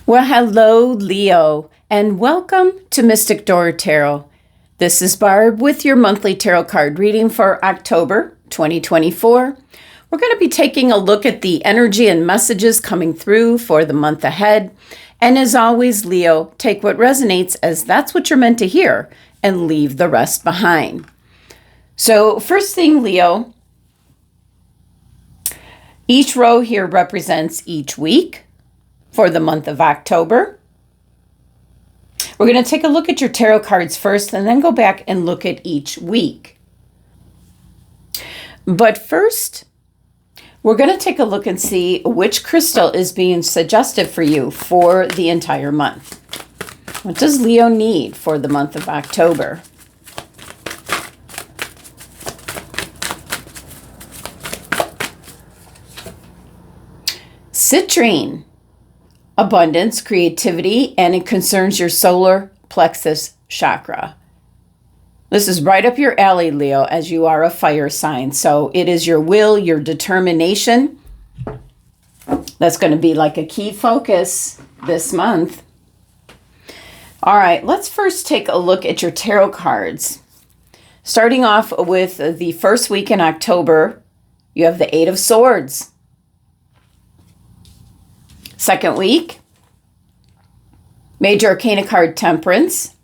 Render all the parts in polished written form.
Well, hello, Leo, and welcome to Mystic Door Tarot. This is Barb with your monthly tarot card reading for October 2024. We're going to be taking a look at the energy and messages coming through for the month ahead. And as always, Leo, take what resonates as that's what you're meant to hear and leave the rest behind. So first thing, Leo, each row here represents each week for the month of October. We're going to take a look at your tarot cards first and then go back and look at each week. But first, we're going to take a look and see which crystal is being suggested for you for the entire month. What does Leo need for the month of October? Citrine. Abundance, creativity, and it concerns your solar plexus chakra. This is right up your alley, Leo, as you are a fire sign. So it is your will, your determination. That's going to be like a key focus this month. All right, let's first take a look at your tarot cards. Starting off with the first week in October, you have the Eight of Swords. Second week, Major Arcana card Temperance.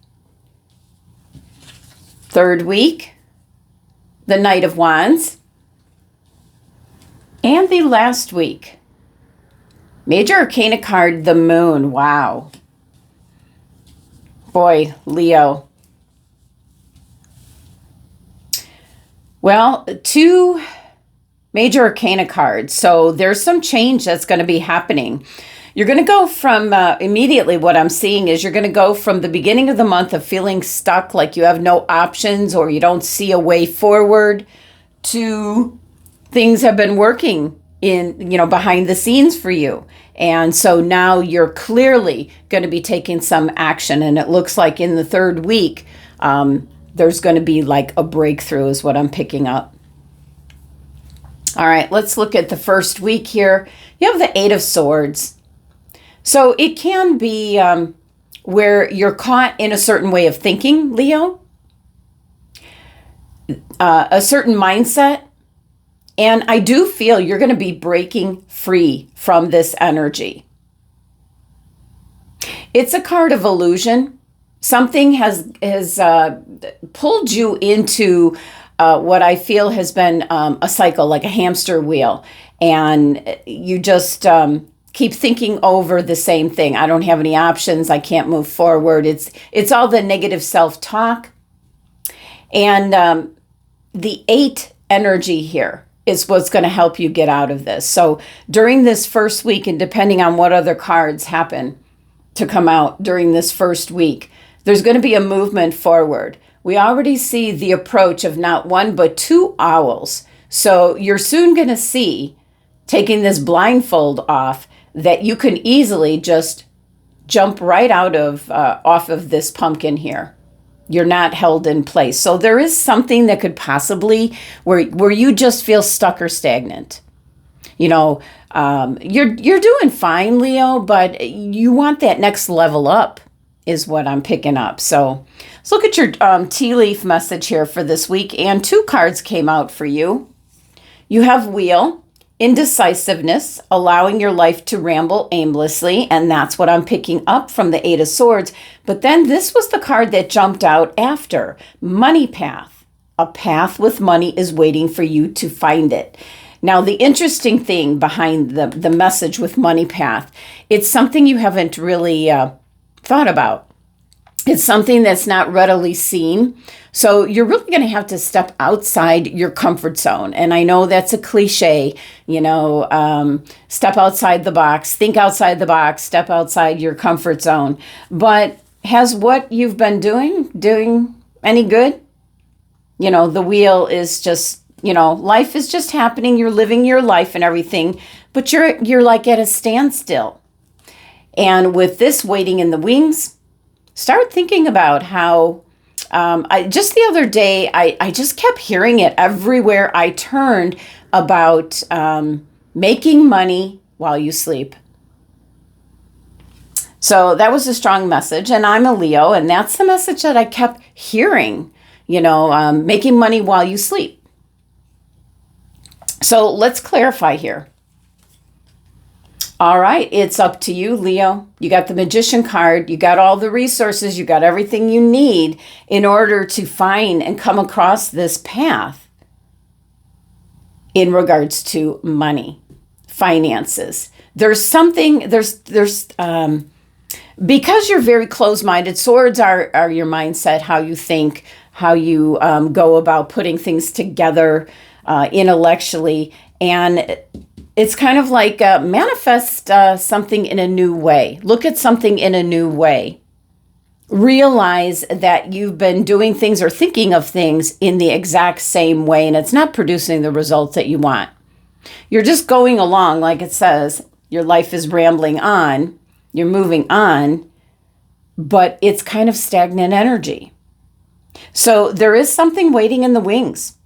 Third week, the Knight of Wands. And the last week, Major Arcana card the Moon. Wow. Boy, Leo. Well, two Major Arcana cards. So there's some change that's going to be happening. You're going to go from, immediately what I'm seeing is you're going to go from the beginning of the month of feeling stuck, like you have no options or you don't see a way forward, to things have been working behind the scenes for you. And so now you're clearly going to be taking some action. And it looks like in the third week, there's going to be like a breakthrough is what I'm picking up. All right, let's look at the first week here. You have the Eight of Swords. So it can be where you're caught in a certain way of thinking, Leo, a certain mindset. And I do feel you're going to be breaking free from this energy. It's a card of illusion. Something has pulled you into what I feel has been a cycle, like a hamster wheel. And you just keep thinking over the same thing. I don't have any options. I can't move forward. It's all the negative self-talk. And the 8 energy here is what's going to help you get out of this. So during this first week, and depending on what other cards happen to come out during this first week, there's going to be a movement forward. We already see the approach of not one, but 2 owls. So you're soon going to see, taking this blindfold off, that you can easily just jump right out of off of this pumpkin here. You're not held in place. So there is something that could possibly, where you just feel stuck or stagnant. You're doing fine, Leo, but you want that next level up is what I'm picking up. So let's look at your tea leaf message here for this week. And 2 cards came out for you. You have Wheel, indecisiveness, allowing your life to ramble aimlessly. And that's what I'm picking up from the Eight of Swords. But then this was the card that jumped out after. Money path. A path with money is waiting for you to find it. Now, the interesting thing behind the message with money path, it's something you haven't really thought about. It's something that's not readily seen. So you're really going to have to step outside your comfort zone. And I know that's a cliche, step outside the box, think outside the box, step outside your comfort zone. But has what you've been doing any good? The wheel is just, life is just happening. You're living your life and everything, but you're like at a standstill. And with this waiting in the wings, start thinking about how just the other day, I just kept hearing it everywhere I turned about making money while you sleep. So that was a strong message. And I'm a Leo, and that's the message that I kept hearing, making money while you sleep. So let's clarify here. All right, it's up to you, Leo. You got the Magician card. You got all the resources. You got everything you need in order to find and come across this path in regards to money, finances. There's something, because you're very closed-minded, swords are your mindset, how you think, how you go about putting things together intellectually. And it's kind of like manifest something in a new way. Look at something in a new way. Realize that you've been doing things or thinking of things in the exact same way, and it's not producing the results that you want. You're just going along, like it says, your life is rambling on, you're moving on, but it's kind of stagnant energy. So there is something waiting in the wings.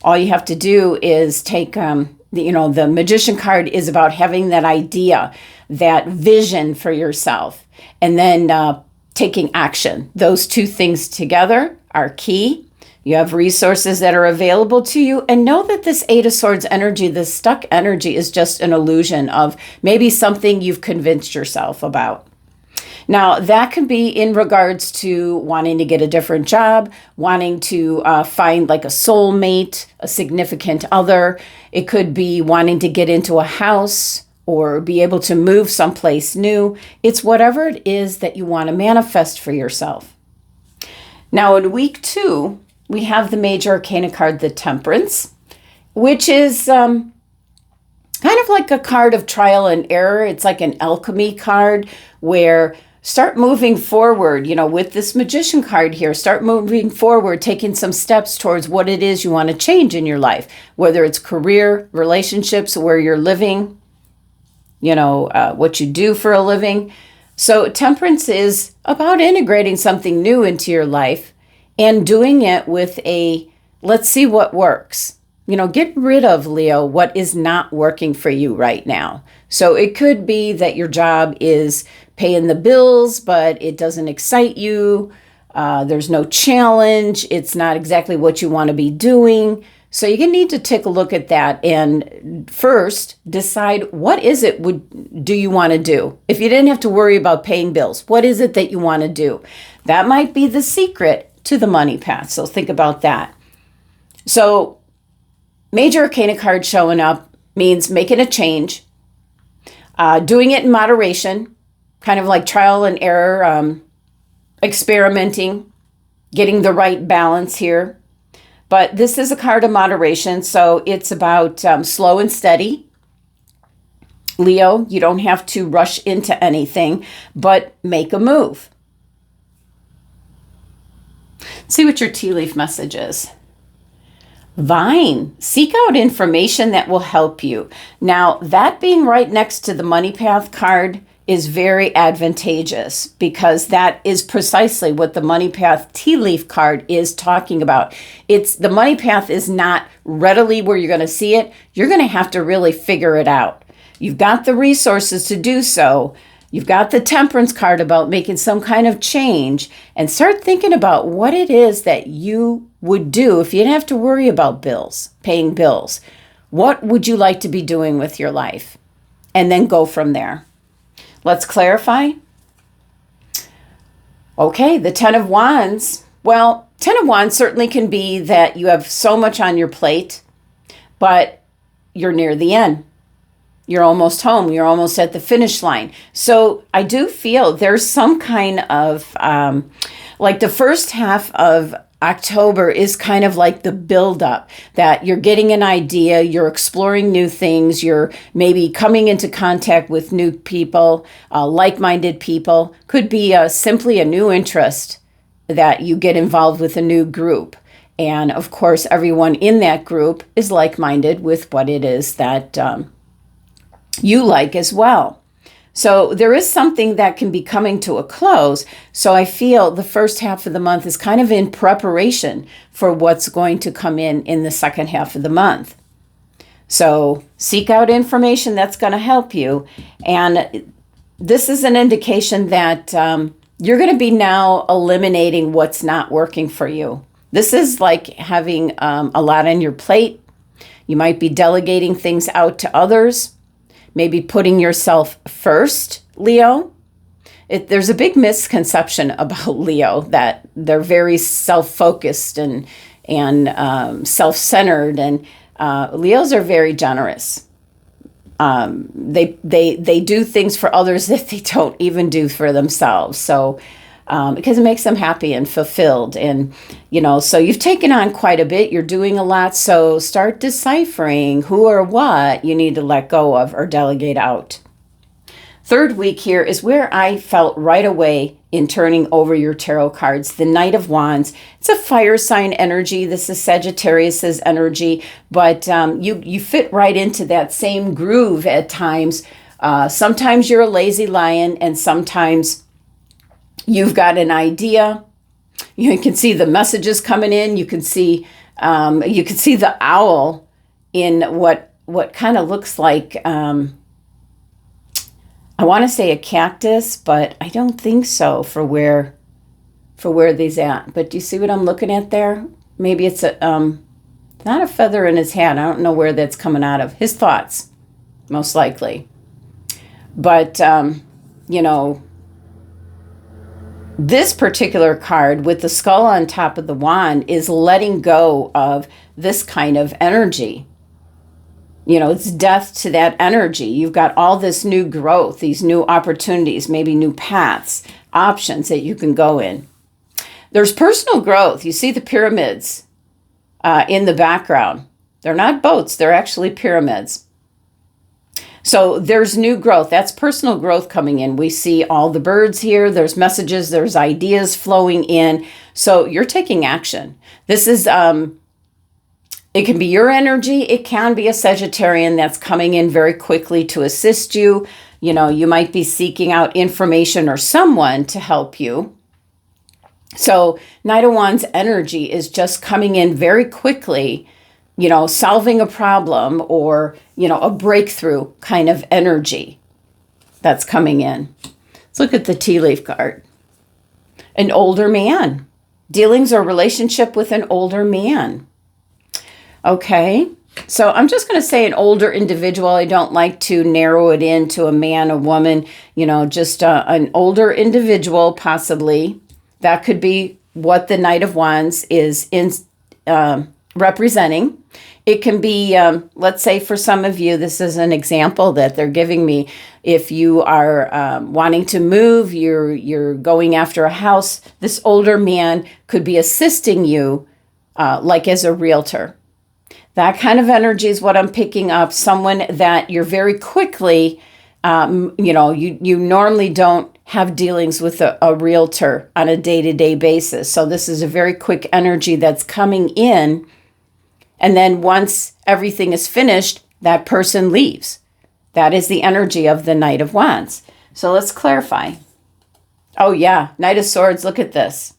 All you have to do is take the Magician card is about having that idea, that vision for yourself, and then taking action. Those two things together are key. You have resources that are available to you, and know that this Eight of Swords energy, this stuck energy, is just an illusion of maybe something you've convinced yourself about. Now, that can be in regards to wanting to get a different job, wanting to find like a soulmate, a significant other. It could be wanting to get into a house or be able to move someplace new. It's whatever it is that you want to manifest for yourself. Now, in week 2, we have the Major Arcana card, the Temperance, which is kind of like a card of trial and error. It's like an alchemy card where start moving forward, with this Magician card here. Start moving forward, taking some steps towards what it is you want to change in your life, whether it's career, relationships, where you're living, what you do for a living. So Temperance is about integrating something new into your life and doing it with let's see what works. Get rid of, Leo, what is not working for you right now. So it could be that your job is paying the bills, but it doesn't excite you. There's no challenge. It's not exactly what you want to be doing. So you need to take a look at that and first decide, what is it do you want to do? If you didn't have to worry about paying bills, what is it that you want to do? That might be the secret to the money path. So think about that. So Major Arcana card showing up means making a change, doing it in moderation, kind of like trial and error, experimenting, getting the right balance here. But this is a card of moderation, so it's about slow and steady. Leo, you don't have to rush into anything, but make a move. See what your tea leaf message is. Vine, seek out information that will help you. Now, that being right next to the Money Path card is very advantageous because that is precisely what the Money Path tea leaf card is talking about. The Money Path is not readily where you're going to see it. You're going to have to really figure it out. You've got the resources to do so. You've got the Temperance card about making some kind of change, and start thinking about what it is that you would do if you didn't have to worry about bills, paying bills. What would you like to be doing with your life? And then go from there. Let's clarify. Okay, the Ten of Wands. Well, Ten of Wands certainly can be that you have so much on your plate, but you're near the end. You're almost home. You're almost at the finish line. So I do feel there's some kind of, like the first half of October is kind of like the buildup, that you're getting an idea, you're exploring new things, you're maybe coming into contact with new people, like-minded people. Could be simply a new interest that you get involved with a new group. And of course, everyone in that group is like-minded with what it is that you like as well. So there is something that can be coming to a close. So I feel the first half of the month is kind of in preparation for what's going to come in the second half of the month. So seek out information that's going to help you. And this is an indication that you're going to be now eliminating what's not working for you. This is like having a lot on your plate. You might be delegating things out to others, maybe putting yourself first, Leo. There's a big misconception about Leo that they're very self-focused and self-centered, and Leos are very generous. They do things for others that they don't even do for themselves. So because it makes them happy and fulfilled, and so you've taken on quite a bit. You're doing a lot. So start deciphering who or what you need to let go of or delegate out. Third week here is where I felt right away in turning over your tarot cards. The Knight of Wands. It's a fire sign energy. This is Sagittarius's energy, but you fit right into that same groove at times. Sometimes you're a lazy lion, and sometimes you've got an idea. You can see the messages coming in. You can see the owl in what kind of looks like. I want to say a cactus, but I don't think so for where these at. But do you see what I'm looking at there? Maybe it's not a feather in his hat. I don't know where that's coming out of. His thoughts, most likely. But, this particular card with the skull on top of the wand is letting go of this kind of energy. It's death to that energy. You've got all this new growth, these new opportunities, maybe new paths, options that you can go in. There's personal growth. You see the pyramids in the background. They're not boats. They're actually pyramids. So there's new growth. That's personal growth coming in. We see all the birds here. There's messages. There's ideas flowing in. So you're taking action. This is... it can be your energy. It can be a Sagittarian that's coming in very quickly to assist you. You might be seeking out information or someone to help you. So Knight of Wands energy is just coming in very quickly, solving a problem or, a breakthrough kind of energy that's coming in. Let's look at the tea leaf card. An older man. Dealings or relationship with an older man. Okay, so I'm just going to say an older individual. I don't like to narrow it into a man, a woman, just an older individual, possibly. That could be what the Knight of Wands is representing. It can be, let's say for some of you, this is an example that they're giving me. If you are wanting to move, you're going after a house, this older man could be assisting you like as a realtor. That kind of energy is what I'm picking up. Someone that you're very quickly, you normally don't have dealings with a realtor on a day-to-day basis. So this is a very quick energy that's coming in. And then once everything is finished, that person leaves. That is the energy of the Knight of Wands. So let's clarify. Oh yeah, Knight of Swords, look at this.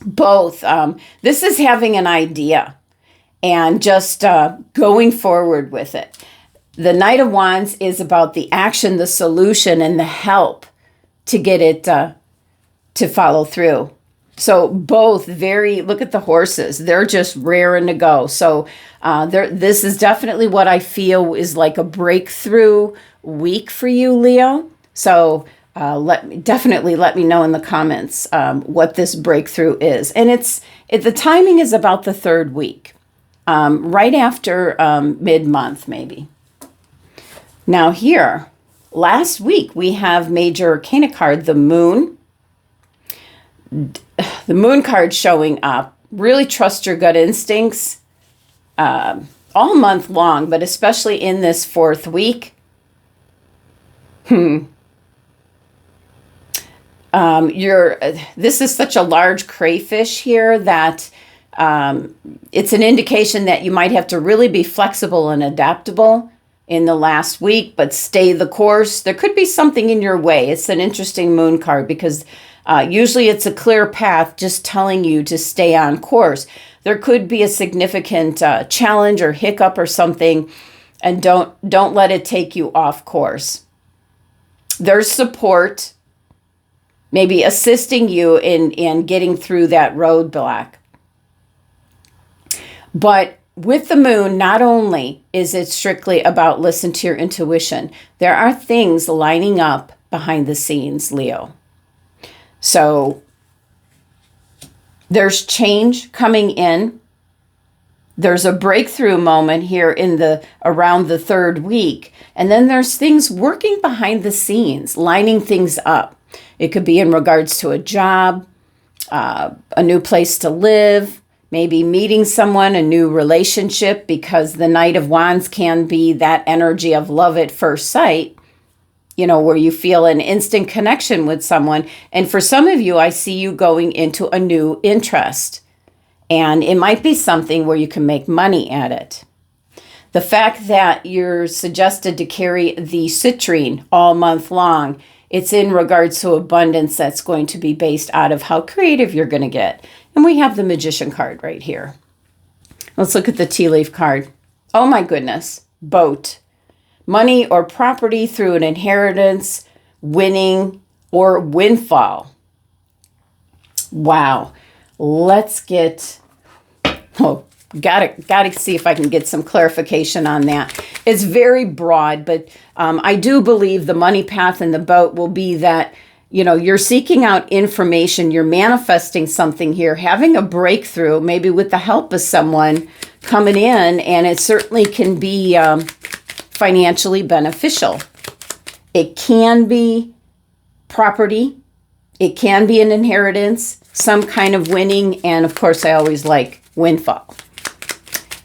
Both. This is having an idea and just going forward with it. The Knight of Wands is about the action, the solution, and the help to get it to follow through. So both look at the horses. They're just raring to go. So this is definitely what I feel is like a breakthrough week for you, Leo. So definitely let me know in the comments what this breakthrough is. And the timing is about the third week, right after mid-month maybe. Now here, last week we have Major Arcana card, the Moon. The Moon card showing up. Really trust your gut instincts all month long, but especially in this fourth week. This is such a large crayfish here that it's an indication that you might have to really be flexible and adaptable in the last week, but stay the course. There could be something in your way. It's an interesting Moon card because usually it's a clear path just telling you to stay on course. There could be a significant challenge or hiccup or something, and don't let it take you off course. There's support, maybe assisting you in getting through that roadblock. But with the moon, not only is it strictly about listen to your intuition, there are things lining up behind the scenes, Leo. So there's change coming in. There's a breakthrough moment here around the third week. And then there's things working behind the scenes, lining things up. It could be in regards to a job, a new place to live, maybe meeting someone, a new relationship, because the Knight of Wands can be that energy of love at first sight, where you feel an instant connection with someone. And for some of you, I see you going into a new interest. And it might be something where you can make money at it. The fact that you're suggested to carry the citrine all month long, it's in regards to abundance that's going to be based out of how creative you're going to get. And we have the Magician card right here. Let's look at the tea leaf card. Oh my goodness. Boat. Money or property through an inheritance, winning, or windfall. Wow. Let's get... Gotta see if I can get some clarification on that. It's very broad, but I do believe the money path and the boat will be that, you're seeking out information, you're manifesting something here, having a breakthrough, maybe with the help of someone coming in, and it certainly can be financially beneficial. It can be property, it can be an inheritance, some kind of winning, and of course I always like windfall.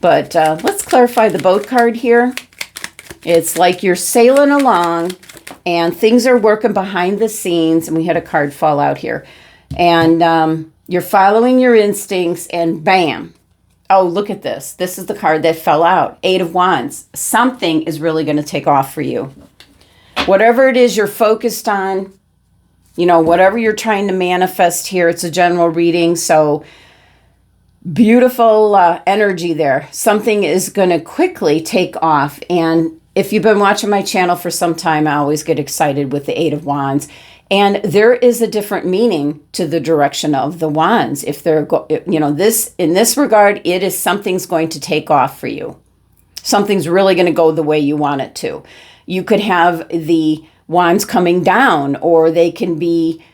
But let's clarify the boat card here. It's like you're sailing along and things are working behind the scenes. And we had a card fall out here. And you're following your instincts and bam. Oh, look at this. This is the card that fell out. 8 of Wands. Something is really going to take off for you. Whatever it is you're focused on, whatever you're trying to manifest here, it's a general reading. So beautiful energy there. Something is going to quickly take off. And if you've been watching my channel for some time, I always get excited with the 8 of Wands. And there is a different meaning to the direction of the wands. If they're, in this regard, it is something's going to take off for you. Something's really going to go the way you want it to. You could have the wands coming down, or they can be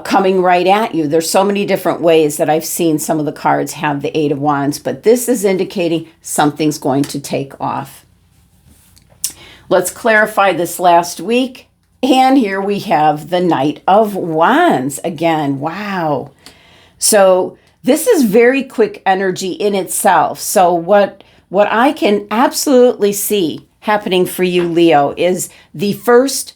coming right at you. There's so many different ways that I've seen some of the cards have the 8 of Wands, but this is indicating something's going to take off. Let's clarify this last week. And here we have the Knight of Wands again. Wow. So this is very quick energy in itself. So what I can absolutely see happening for you, Leo, is the first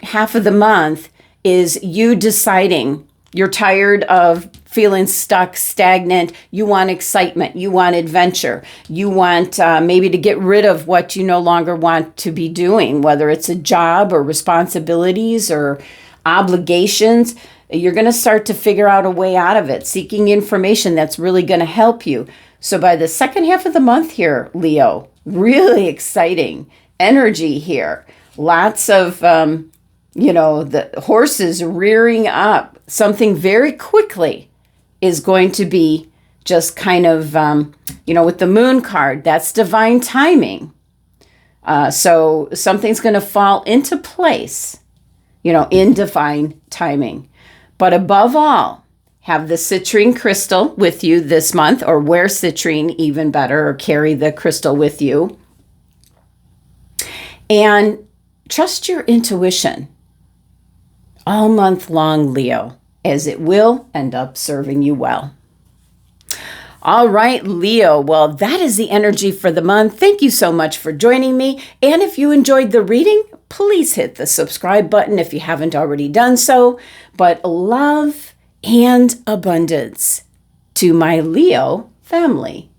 half of the month is you deciding you're tired of feeling stuck, stagnant. You want excitement. You want adventure. You want maybe to get rid of what you no longer want to be doing, whether it's a job or responsibilities or obligations. You're going to start to figure out a way out of it, seeking information that's really going to help you. So by the second half of the month here, Leo, really exciting energy here. Lots of the horses rearing up. Something very quickly is going to be just kind of, with the moon card, that's divine timing. So something's going to fall into place, in divine timing. But above all, have the citrine crystal with you this month, or wear citrine even better, or carry the crystal with you. And trust your intuition all month long, Leo, as it will end up serving you well. All right, Leo. Well, that is the energy for the month. Thank you so much for joining me. And if you enjoyed the reading, please hit the subscribe button if you haven't already done so. But love and abundance to my Leo family.